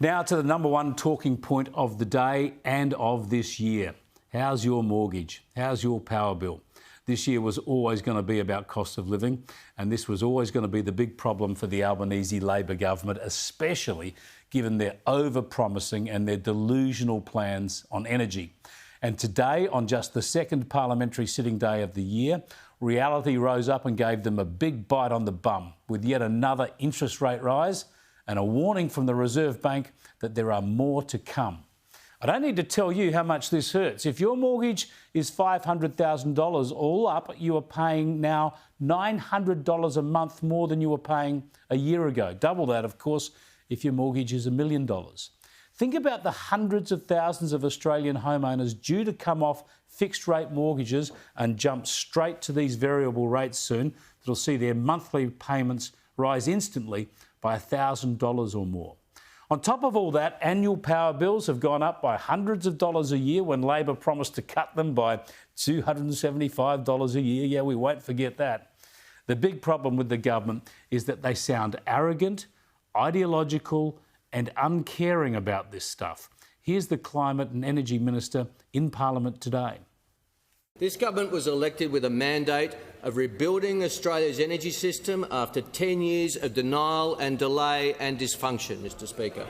Now to the number one talking point of the day and of this year. How's your mortgage? How's your power bill? This year was always going to be about cost of living, and this was always going to be the big problem for the Albanese Labor government, especially given their over-promising and their delusional plans on energy. And today, on just the second parliamentary sitting day of the year, reality rose up and gave them a big bite on the bum with yet another interest rate rise and a warning from the Reserve Bank that there are more to come. I don't need to tell you how much this hurts. If your mortgage is $500,000 all up, you are paying now $900 a month more than you were paying a year ago. Double that, of course, if your mortgage is $1 million. Think about the hundreds of thousands of Australian homeowners due to come off fixed-rate mortgages and jump straight to these variable rates soon that'll see their monthly payments rise instantly by $1,000 or more. On top of all that, annual power bills have gone up by hundreds of dollars a year when Labor promised to cut them by $275 a year. Yeah, we won't forget that. The big problem with the government is that they sound arrogant, ideological and uncaring about this stuff. Here's the Climate and Energy Minister in Parliament today. This government was elected with a mandate of rebuilding Australia's energy system after 10 years of denial and delay and dysfunction, Mr Speaker.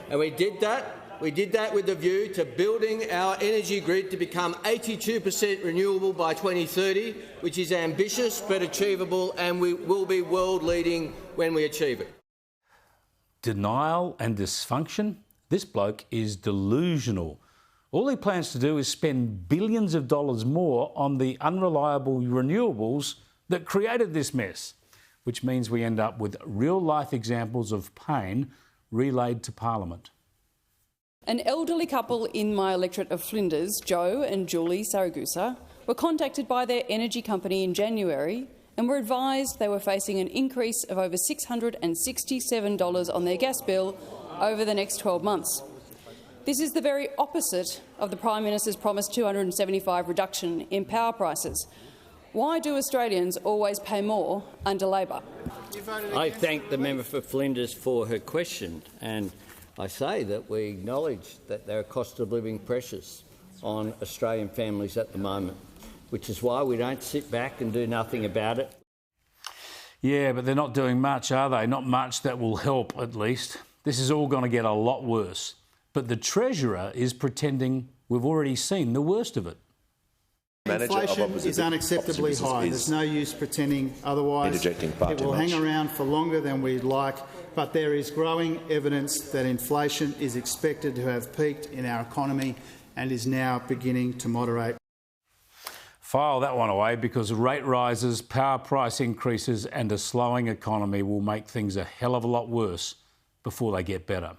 And we did that with a view to building our energy grid to become 82% renewable by 2030, which is ambitious but achievable, and we will be world-leading when we achieve it. Denial and dysfunction? This bloke is delusional. All he plans to do is spend billions of dollars more on the unreliable renewables that created this mess, which means we end up with real-life examples of pain relayed to Parliament. An elderly couple in my electorate of Flinders, Joe and Julie Saragusa, were contacted by their energy company in January and were advised they were facing an increase of over $667 on their gas bill over the next 12 months. This is the very opposite of the Prime Minister's promised $275 reduction in power prices. Why do Australians always pay more under Labor? I thank the member for Flinders for her question, and I say that we acknowledge that there are cost of living pressures on Australian families at the moment, which is why we don't sit back and do nothing about it. Yeah, but they're not doing much, are they? Not much that will help, at least. This is all going to get a lot worse. But the Treasurer is pretending we've already seen the worst of it. Inflation is unacceptably high. There's no use pretending otherwise. It will hang around for longer than we'd like, but there is growing evidence that inflation is expected to have peaked in our economy and is now beginning to moderate. File that one away, because rate rises, power price increases and a slowing economy will make things a hell of a lot worse before they get better.